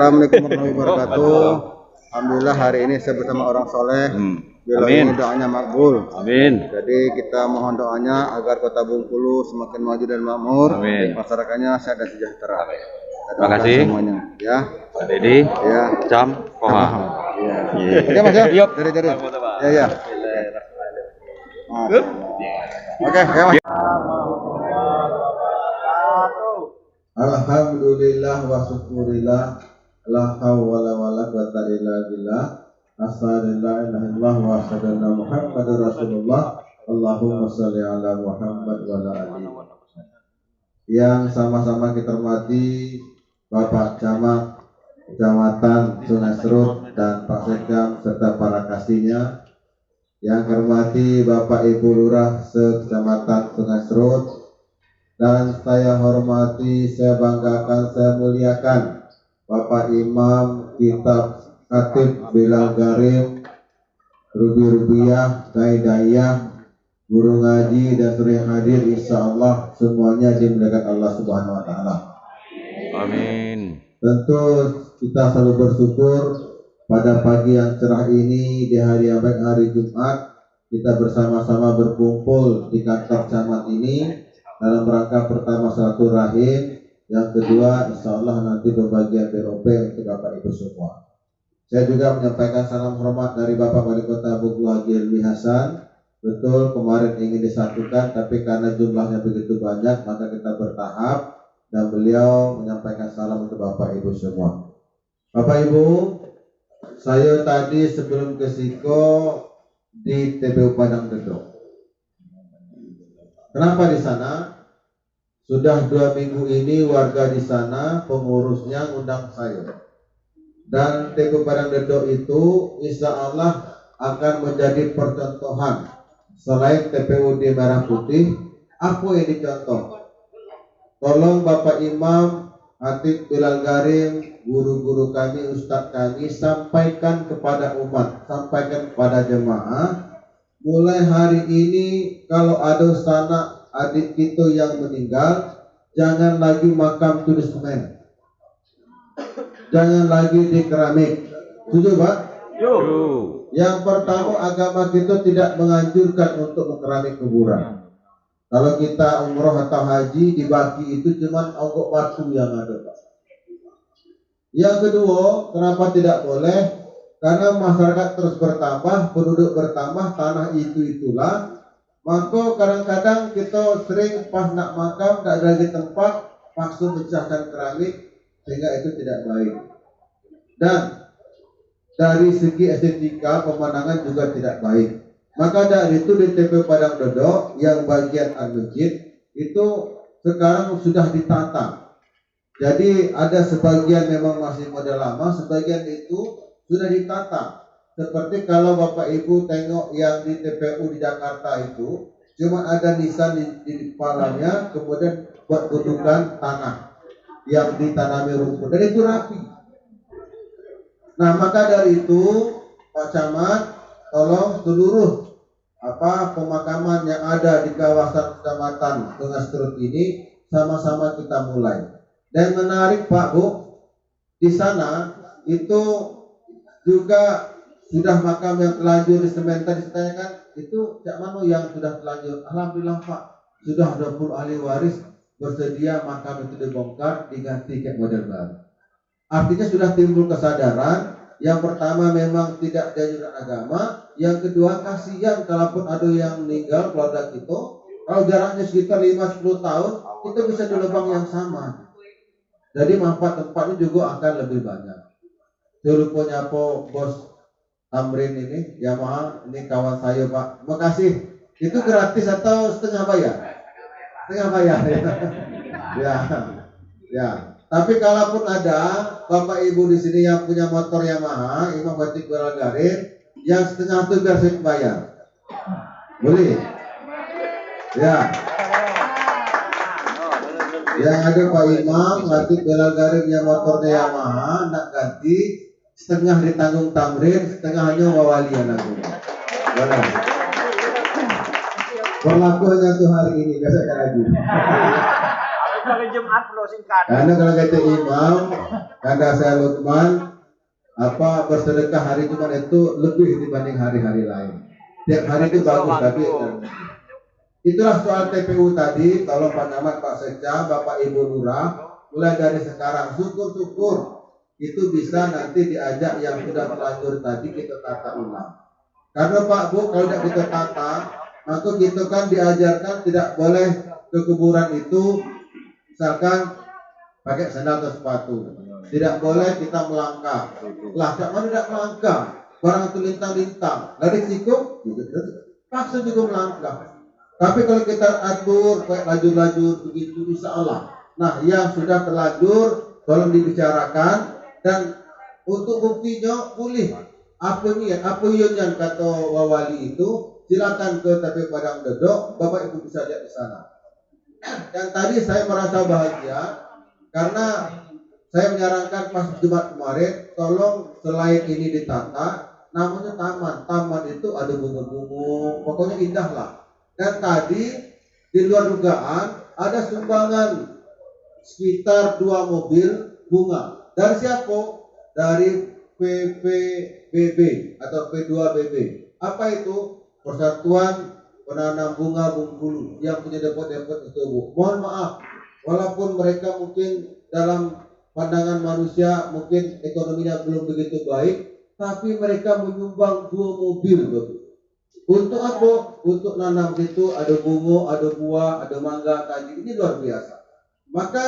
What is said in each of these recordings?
Assalamualaikum warahmatullahi wabarakatuh. Alhamdulillah hari ini saya bersama orang soleh. Bila ini doanya makbul. Amin. Jadi kita mohon doanya agar kota Bengkulu semakin maju dan makmur. Amin. Masyarakatnya sehat dan sejahtera. Terima kasih semuanya. Ya. Pak Dedi. Ya. Cam. Koha. Ya. Oke Mas ya. Yuk. Dari. Ya ya. Oke, ya Mas. Alhamdulillah wa syukurillah la hawla wa la quwwata illa billah asyhadu an la ilaha illallah wa asyhadu anna muhammadar rasulullah Allahumma shalli ala Muhammad wa ala alihi. Yang sama-sama kita hormati Bapak Camat Kecamatan Sungai Serut dan Pak Sekam serta para kasihnya. Yang hormati Bapak Ibu Lurah Kecamatan Sungai Serut. Dan saya hormati, saya banggakan, saya muliakan Bapak Imam Kitab Khatib Bilal Garim, Rubi Rubiah, Daidayah, Guru Ngaji dan seluruh yang hadir, insya Allah semuanya dimuliakan Allah Subhanahu Wa Taala. Amin. Tentu kita selalu bersyukur pada pagi yang cerah ini di hari yang baik, hari Jumat, kita bersama-sama berkumpul di kantor camat ini dalam rangka pertama silaturahim, yang kedua insya Allah nanti pembagian BOP untuk Bapak Ibu semua. Saya juga menyampaikan salam hormat dari Bapak Wali Kota Bengkulu Haji Helmi Hasan. Betul kemarin ingin disatukan, tapi karena jumlahnya begitu banyak maka kita bertahap dan beliau menyampaikan salam untuk Bapak Ibu semua. Bapak Ibu, saya tadi sebelum ke Siko di TPU Padang Dedok. Kenapa di sana? Sudah 2 minggu ini warga di sana pengurusnya undang saya. Dan TPU Padang Dedok itu insya Allah akan menjadi percontohan. Selain TPU di Merah Putih, apa yang dicontoh? Tolong Bapak Imam, Khatib Bilal Garim, guru-guru kami, ustadz kami, sampaikan kepada umat, sampaikan kepada jemaah. Mulai hari ini kalau ada sana adik kita yang meninggal, jangan lagi makam tulis semen, jangan lagi di keramik. Setuju Pak? Yang pertama, agama kita tidak menganjurkan untuk mengkeramik kuburan. Kalau kita umroh atau haji dibagi itu cuma onggok batu yang ada Pak. Yang kedua, kenapa tidak boleh? Karena masyarakat terus bertambah, penduduk bertambah, tanah itulah. Maka kadang-kadang kita sering pas nak makam, tak ada lagi tempat, paksa pecahkan keramik, sehingga itu tidak baik. Dan dari segi estetika pemandangan juga tidak baik. Maka dari itu di TPU Padang Dedok yang bagian al-masjid itu sekarang sudah ditata. Jadi ada sebagian memang masih model lama, sebagian itu sudah ditata. Seperti kalau Bapak Ibu tengok yang di TPU di Jakarta itu cuma ada nisan di kepalanya, kemudian buat gundukan tanah yang ditanami rumput, dan itu rapi. Nah maka dari itu Pak Camat, tolong seluruh pemakaman yang ada di kawasan Kecamatan Sungai Serut ini sama-sama kita mulai. Dan menarik Pak Bu, di sana itu juga sudah makam yang terlanjur di semen tadi ditanyakan, itu cak mana yang sudah terlanjur? Alhamdulillah Pak, sudah 20 ahli waris bersedia makam itu dibongkar, diganti kayak model baru. Artinya sudah timbul kesadaran. Yang pertama memang tidak dianjurkan agama, yang kedua kasihan kalaupun ada yang meninggal keluarga kita, kalau jaraknya sekitar 5-10 tahun kita bisa di lubang yang sama. Jadi manfaat tempatnya juga akan lebih banyak. Saya lupa nyapa Bos Tamrin ini, Yamaha, ini kawan saya Pak. Makasih. Itu gratis atau setengah bayar? Setengah bayar ya. Ya. Tapi kalaupun ada Bapak Ibu di sini yang punya motor Yamaha, Imam Khatib Bilal Garim, yang setengah itu biar saya bayar. Boleh? Ya. Yang ada Pak Imam Khatib Bilal Garim yang motornya Yamaha, nak ganti, setengah ditanggung Tamrin, setengahnya wawali anak gue. Boleh. Berlaku hanya untuk hari ini, besok lagi. Hari Jumat lo singkat. Karena kalau kata Imam, Karena saya Lukman, bersedekah hari Jumat itu lebih dibanding hari-hari lain. Tiap hari itu bagus, tapi itulah soal TPU tadi. Tolong Pak Camat, Pak Sekda, Bapak Ibu Lurah, mulai dari sekarang syukur-syukur itu bisa nanti diajak yang sudah terlanjur tadi kita tata ulang. Karena Pak Bu, kalau tidak kita tata, maka kita kan diajarkan tidak boleh ke kuburan itu misalkan pakai sandal atau sepatu. Tidak boleh kita melangkah. Lah, tak mana tidak melangkah? Barang itu lintang-lintang. Lari siku, paksa juga melangkah. Tapi kalau kita atur kayak lajur-lajur begitu, insya Allah. Nah, yang sudah terlanjur, tolong dibicarakan. Dan untuk buktinya, boleh. Apa yang kata wawali itu, silakan ke TP Padang Dedok, Bapak Ibu bisa lihat di sana. Dan tadi saya merasa bahagia karena saya menyarankan pas Jumat kemarin, tolong selain ini ditata, namanya taman. Taman itu ada bunga-bunga, pokoknya indah lah. Dan tadi di luar dugaan ada sumbangan sekitar 2 mobil bunga. Dari siapa? Dari PPBB atau P2BB. Apa itu? Persatuan Penanam Bunga Bengkulu yang punya depot-depot itu, Bu. Mohon maaf, walaupun mereka mungkin dalam pandangan manusia mungkin ekonominya belum begitu baik, tapi mereka menyumbang 2 mobil, Bu. Untuk apa? Untuk nanam situ ada bunga, ada buah, ada mangga tadi. Ini luar biasa. Maka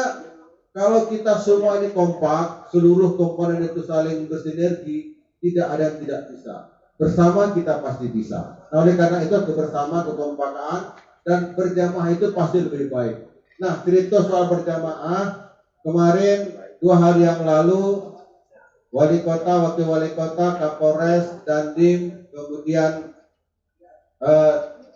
kalau kita semua ini kompak, seluruh komponen itu saling bersinergi, tidak ada yang tidak bisa. Bersama kita pasti bisa. Nah, oleh karena itu kebersamaan, kekompakan dan berjamaah itu pasti lebih baik. Nah, cerita soal berjamaah, kemarin 2 hari yang lalu wali kota, wakil wali kota, Kapolres, Dandim, kemudian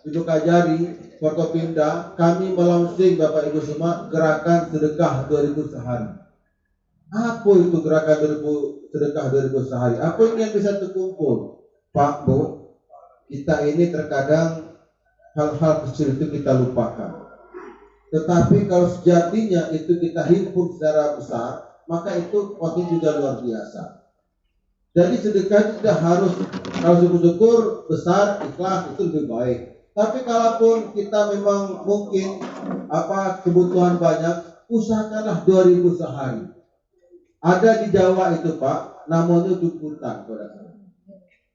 Ibu Kajari, Forkopimda, kami melaunching Bapak Ibu semua gerakan sedekah 2000 sehari. Apa itu gerakan 2000 sedekah 2000 sehari? Apa yang bisa terkumpul? Pak Bu, kita ini terkadang hal-hal kecil itu kita lupakan. Tetapi kalau sejatinya itu kita himpun secara besar, maka itu potensi juga luar biasa. Jadi sedekah itu tidak harus, kalau syukur-syukur besar, ikhlas itu lebih baik. Tapi kalaupun kita memang mungkin kebutuhan banyak, usahakanlah 2000 sehari. Ada di Jawa itu Pak, namanya jumputan.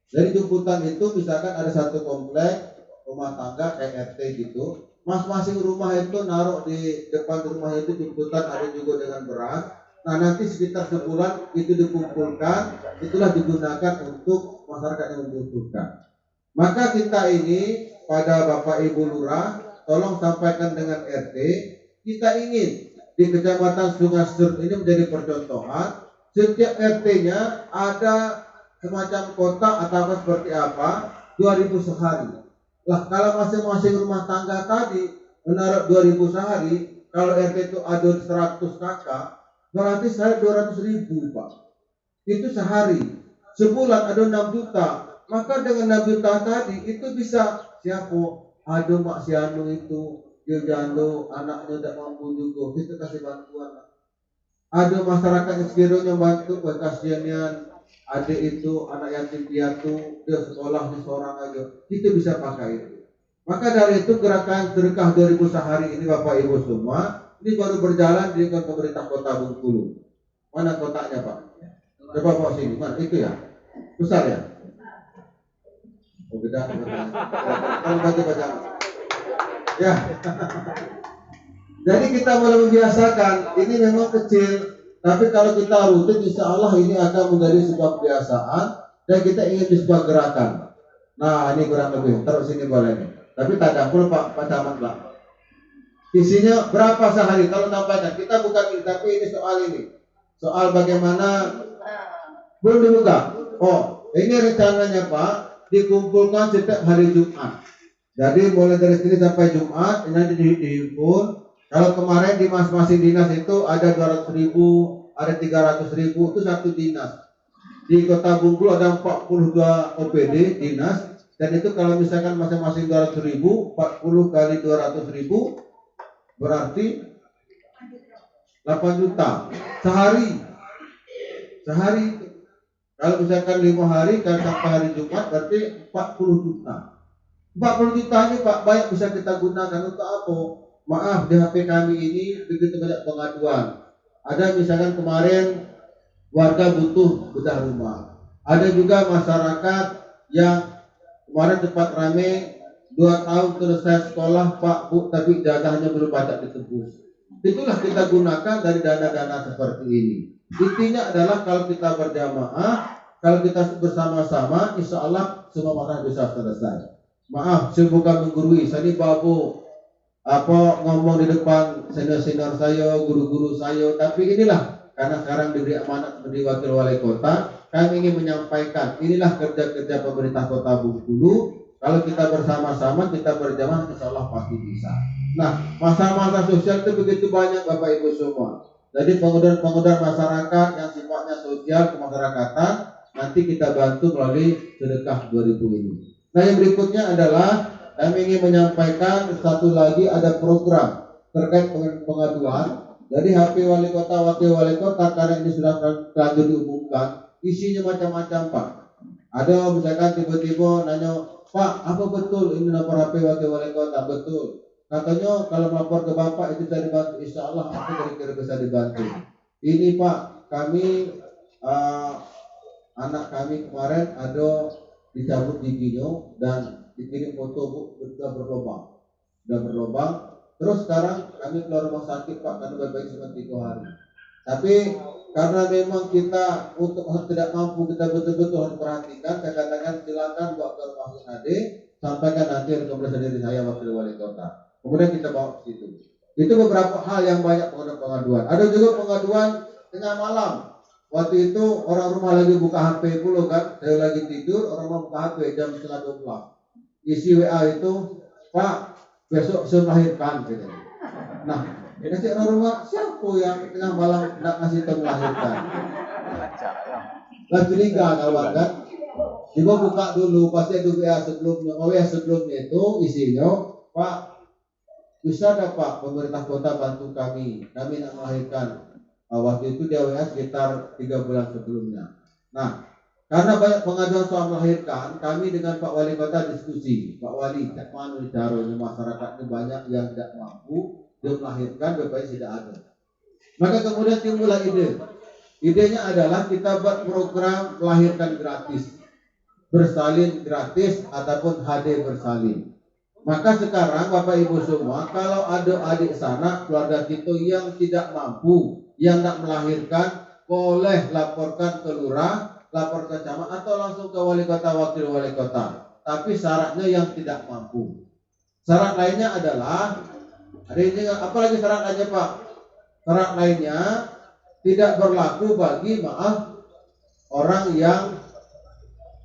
Jadi jumputan itu misalkan ada satu komplek rumah tangga kayak RT gitu, masing-masing rumah itu naruh di depan rumah itu jumputan, ada juga dengan beras. Nah, nanti sekitar sebulan itu dikumpulkan, itulah digunakan untuk masyarakat yang membutuhkan. Maka kita ini pada Bapak Ibu Lurah, tolong sampaikan dengan RT, kita ingin di Kecamatan Sungai Serut ini menjadi percontohan. Setiap RT-nya ada semacam kotak atau seperti apa, 2000 sehari. Lah, kalau masing-masing rumah tangga tadi menaruh 2000 sehari, kalau RT itu ada 100 kakak, berarti saya 200.000 Pak. Itu sehari. Sebulan ada 6 juta. Maka dengan 6 juta tadi itu bisa siapa? Ada Mak Sianu itu, dia jando, anaknya tidak mampu juga, kita kasih bantuan. Ada masyarakat yang sekiranya bantu, kasihan adik itu, anak yatim piatu, dia sekolah di seorang aja, kita bisa pakai itu. Maka dari itu gerakan sedekah 2000 sehari ini Bapak Ibu semua, ini baru berjalan di pemerintah Kota Bengkulu. Mana kotaknya Pak? Coba bawa sini, mana itu ya? Besar ya? Oh beda. Kalau baca-baca. Ya. Jadi kita mulai membiasakan. Ini memang kecil, tapi kalau kita rutin, insya Allah ini akan menjadi sebuah kebiasaan dan kita ingin sebuah gerakan. Nah, ini kurang lebih. Taruh sini boleh nih. Tapi tak dapur Pak Camat Pak. Isinya berapa sehari? Kalau sampaikan, kita bukan ini, tapi ini soal ini. Soal bagaimana belum dibuka. Oh, ini rencananya Pak, dikumpulkan setiap hari Jumat. Jadi mulai dari sini sampai Jumat, ini nanti dihimpun. Kalau kemarin di masing-masing dinas itu ada 200.000, ada 300.000, itu satu dinas. Di Kota Bengkulu ada 42 OPD dinas, dan itu kalau misalkan masing-masing 200.000, 40 kali 200.000 berarti 8 juta sehari. sehari. Kalau misalkan 5 hari kan sampai hari Jumat berarti 40 juta. 40 juta ini Pak banyak bisa kita gunakan untuk apa? Maaf, di HP kami ini begitu banyak pengaduan. Ada misalkan kemarin warga butuh bedah rumah. Ada juga masyarakat yang kemarin cepat rame 2 tahun selesai sekolah Pak Bu, tapi jatahnya belum banyak ditebus. Itulah kita gunakan dari dana-dana seperti ini. Intinya adalah kalau kita berjamaah, kalau kita bersama-sama, insya Allah semua masalah bisa selesai. Maaf, saya bukan menggurui, saya ini babu ngomong di depan senior-senior saya, guru-guru saya, tapi inilah karena sekarang diberi amanat menjadi wakil wali kota, kami ingin menyampaikan inilah kerja-kerja pemerintah Kota Bengkulu. Kalau kita bersama-sama, kita berjamaah, insya Allah pasti bisa. Nah, masalah-masalah sosial itu begitu banyak Bapak Ibu semua. Jadi pengaduan masyarakat yang sifatnya sosial kemasyarakatan nanti kita bantu melalui sedekah 2000 ini. Nah, yang berikutnya adalah kami ingin menyampaikan satu lagi ada program terkait pengaduan. Jadi HP wali kota, wakil wali kota karena ini sudah terlanjur diumumkan, isinya macam-macam Pak. Ada misalkan tiba-tiba nanya, Pak, apa betul ini nomor HP wakil wali kota? Betul. Katanya kalau melapor ke Bapak itu bisa dibantu. Insya Allah aku kira-kira bisa dibantu. Ini Pak, kami anak kami kemarin ada dicabut giginya dan dikirim foto Bu, sudah berlubang. Terus sekarang kami keluar rumah sakit Pak karena baik-baik cuma 3 hari. Tapi karena memang kita untuk tidak mampu, kita betul-betul harus perhatikan. Saya katakan silakan bawa ke rumah Ade, sampaikan nanti rekomendasi dari saya wakil wali kota. Kemudian kita bawa ke situ. Itu beberapa hal yang banyak pengaduan. Ada juga pengaduan tengah malam. Waktu itu orang rumah lagi buka HP pula kan, saya lagi tidur, orang rumah buka HP jam 11:30. Isi WA itu, Pak, besok saya melahirkan. Gitu. Nah, kasih orang rumah, siapa yang tengah malam nak ngasih tahu melahirkan? Lah curiga kawan kan? Coba buka dulu, pasti ada WA sebelumnya. WA sebelumnya itu isinya, Pak, bisa dapat pemerintah kota bantu kami nak melahirkan. Waktu itu dia WA sekitar 3 bulan sebelumnya. Nah, karena banyak pengaduan soal melahirkan, kami dengan Pak Wali Kota diskusi. Pak Wali, tak mana caranya masyarakat ini banyak yang tidak mampu, dia melahirkan, bapaknya tidak ada. Maka kemudian timbullah ide. Idenya adalah kita buat program melahirkan gratis, bersalin gratis ataupun HD bersalin. Maka sekarang Bapak Ibu semua, kalau ada adik sana keluarga kita yang tidak mampu, yang tidak melahirkan, boleh laporkan ke lurah, lapor ke camat atau langsung ke wali kota, wakil wali kota. Tapi syaratnya yang tidak mampu. Syarat lainnya adalah, ada ini apalagi syarat lainnya Pak? Syarat lainnya tidak berlaku bagi orang yang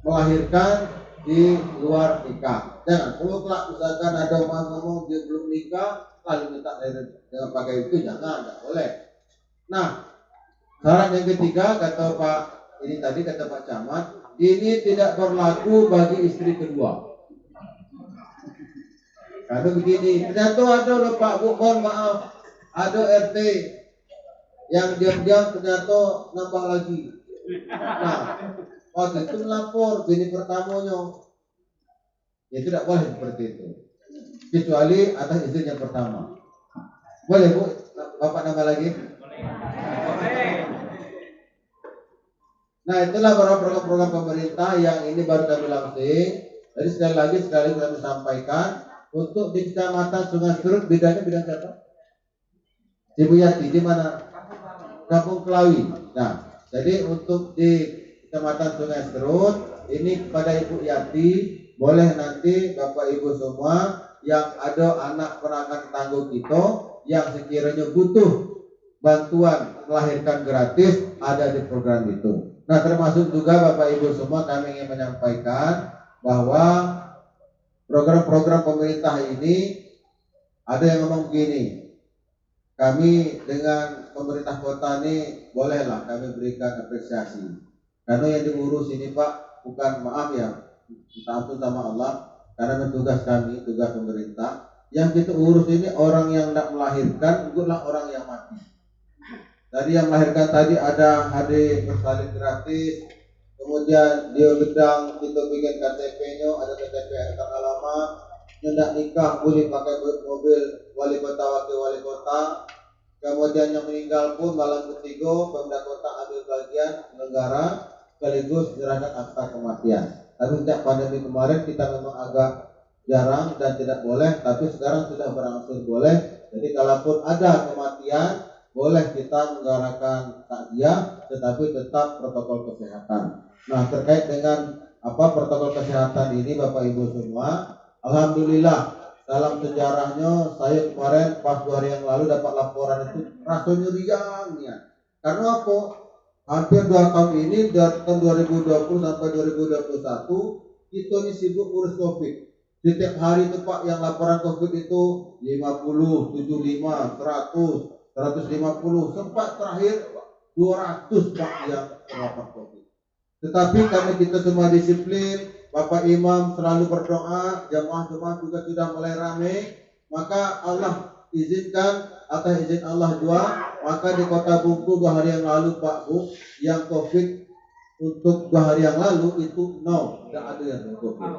melahirkan di luar nikah. Jangan kalau misalkan ada orang ngomong dia belum nikah lalu minta dengan pakai itu, jangan, tidak boleh. Nah, syarat yang ketiga kata Pak ini tadi kata Pak Camat, ini tidak berlaku bagi istri kedua. Karena begini, ternyata ada loh Pak Bu, mohon maaf, ada RT yang diam-diam ternyata nambah lagi. Nah, waktu itu melapor bini pertamanya, ya tidak boleh seperti itu, kecuali atas izin yang pertama. Boleh Bu, Bapak nambah lagi? Nah, itulah program-program pemerintah yang ini baru kami launching. Jadi sekali lagi kami sampaikan untuk di Kecamatan Sungai Serut, bidang siapa? Ibu Yati di mana? Kampung Kelawi. Nah, jadi untuk di Kecamatan Sungai Serut ini kepada Ibu Yati, boleh nanti Bapak Ibu semua yang ada anak perangkat tetangga kita yang sekiranya butuh bantuan melahirkan gratis ada di program itu. Nah, termasuk juga Bapak Ibu semua kami ingin menyampaikan bahwa program-program pemerintah ini ada yang ngomong begini, kami dengan pemerintah kota ini bolehlah kami berikan apresiasi karena yang diurus ini Pak bukan, maaf ya, minta ampun sama Allah, karena tugas kami, tugas pemerintah yang kita urus ini orang yang tidak melahirkan, bukanlah orang yang mati. Tadi yang melahirkan tadi ada HD bersalin gratis. Kemudian dia gedang kita bikin KTP-nya, ada KTP ada alamat. Nyendak nikah boleh pakai mobil wali kota wakil wali kota. Kemudian yang meninggal pun malam ketiga Pemda Kota ambil bagian negara sekaligus menyerahkan akta kematian. Tapi sejak pandemi kemarin kita memang agak jarang dan tidak boleh, tapi sekarang sudah berangsur boleh. Jadi kalaupun ada kematian boleh kita menggarakan takziah, tetapi tetap protokol kesehatan. Nah, terkait dengan apa protokol kesehatan ini Bapak Ibu semua, alhamdulillah dalam sejarahnya saya kemarin pas 2 hari yang lalu dapat laporan itu rasanya riang ya. Karena apa? Hampir 2 tahun ini dari tahun 2020 sampai 2021 kita ini sibuk urus Covid. Setiap hari itu Pak yang laporan Covid itu 50, 75, 100, 150, sempat terakhir 200 Pak yang terpapar Covid. Tetapi karena kita semua disiplin, Bapak Imam selalu berdoa, jamaah-jamaah juga sudah mulai ramai, maka Allah izinkan atas izin Allah juga, maka di Kota Bungkul 2 hari yang lalu Pak Bu, yang Covid untuk 2 hari yang lalu itu tidak ada yang Covid.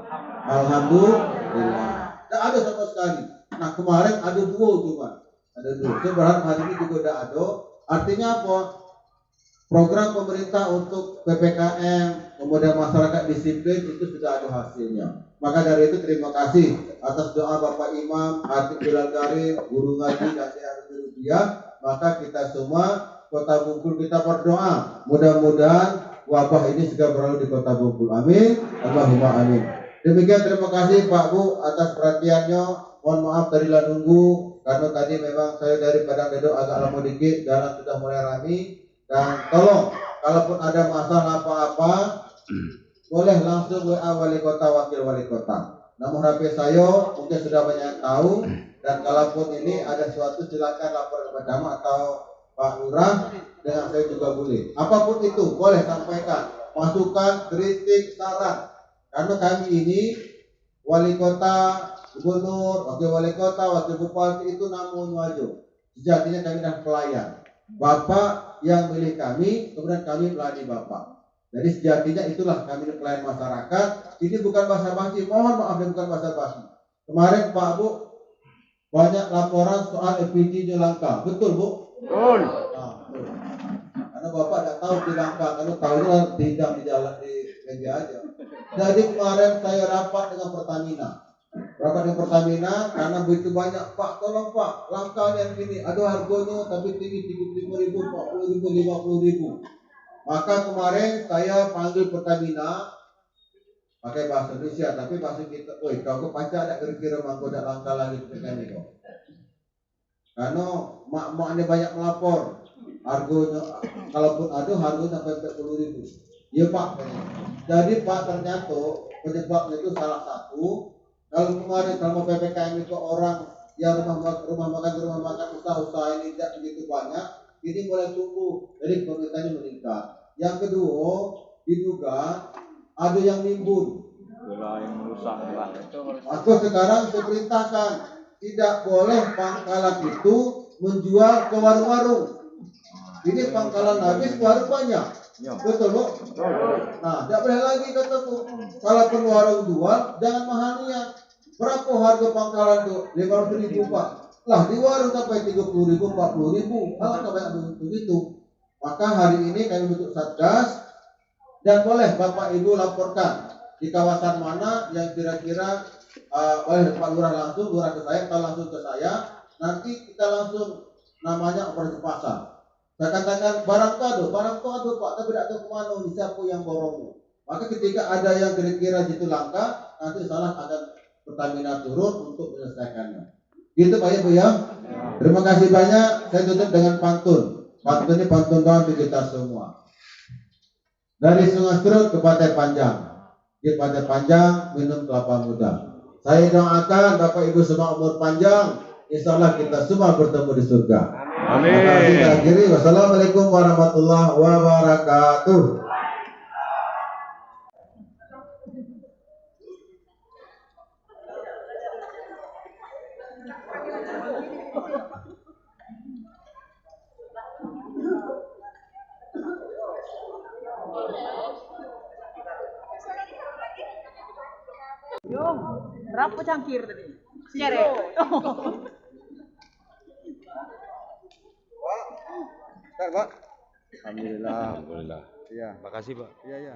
Alhamdulillah, tidak ada sama sekali. Nah kemarin ada 2 cuma, ada 2. Saya berharap hari ini juga tidak ada. Artinya apa? Program pemerintah untuk PPKM, kemudian masyarakat disiplin itu sudah ada hasilnya. Maka dari itu terima kasih atas doa Bapak Imam, Hatib Bilal Karim, Guru Ngaji dan Rupiah. Maka kita semua Kota Bungkul kita berdoa, mudah-mudahan wabah ini segera berlalu di Kota Bungkul. Amin. Allahumma amin. Demikian terima kasih Pak Bu atas perhatiannya. Mohon maaf tadi lah nunggu karena tadi memang saya dari Padang Dedo agak lama dikit, jalan sudah mulai ramai. Dan tolong, kalaupun ada masalah apa-apa, boleh langsung WA wali kota, wakil wali kota. Nomor HP saya mungkin sudah banyak tahu. Dan kalaupun ini ada sesuatu silakan lapor kepada Dama atau Pak Lurah, dengan saya juga boleh. Apapun itu boleh sampaikan, masukan, kritik, saran. Karena kami ini wali kota, gubernur, wakil wali kota, wakil bupati itu namun wajib. Sejatinya kami adalah pelayan. Bapak yang milih kami, kemudian kami melayani Bapak. Jadi sejatinya itulah kami pelayan masyarakat. Ini bukan basa-basi, mohon maaf ini bukan basa-basi. Kemarin Pak Bu banyak laporan soal LPG-nya langka, betul Bu? Betul. Nah, betul. Karena Bapak tidak tahu di langka, karena tahunya tidak di jalan di meja aja. Jadi kemarin saya rapat dengan Pertamina. Rapat dengan Pertamina karena begitu banyak Pak, tolong Pak, langka yang ini ada harganya tapi tinggi 35.000, 40.000, 50.000. Maka kemarin saya panggil Pertamina pakai bahasa Indonesia, tapi bahasa kita, woi kau kepaca ada kira-kira mangko ada langka lagi dengan itu. Karena mak-maknya banyak melapor, harganya kalaupun ada harganya sampai 40.000. Iya Pak. Jadi Pak ternyata penyebabnya itu salah satu. Kalau kemarin selama PPKM itu orang yang rumah makan usaha ini tidak begitu banyak, ini mulai tumbuh, jadi permintaannya meningkat. Yang kedua, diduga ada yang nimbun. Aku sekarang saya perintahkan tidak boleh pangkalan itu menjual ke warung-warung. Ini pangkalan habis, warung banyak. Betul Bu? Nah, tidak boleh lagi kataku. Kalaupun warung jual, jangan mahalnya. Berapa harga pangkalan itu? 500.000 Pak. Lah di warung sampai 30.000, 40.000. Kalau banyak begitu. Maka hari ini kami bentuk satgas dan boleh Bapak Ibu laporkan di kawasan mana yang kira-kira oleh Pak Lurah langsung, Lurah ke saya, atau langsung ke saya. Nanti kita langsung namanya operasi pasar. Saya katakan barang itu ada Pak, tapi tidak tahu kemana, siapa yang borongnya. Maka ketika ada yang kira-kira itu langka, nanti salah akan Pertamina turun untuk menyelesaikannya. Gitu Pak Ibu ya. Terima kasih banyak. Saya tutup dengan pantun. Pantun ini pantun doa untuk kita semua. Dari Sungai Serut ke Pantai Panjang. Di Pantai Panjang minum kelapa muda. Saya doakan Bapak Ibu semua umur panjang. Insya Allah kita semua bertemu di surga. Amin. Wassalamualaikum warahmatullahi wabarakatuh. Yo, berapa cangkir tadi? Cere. Pak. Alhamdulillah. Alhamdulillah. Iya. Makasih, Pak. Iya, iya.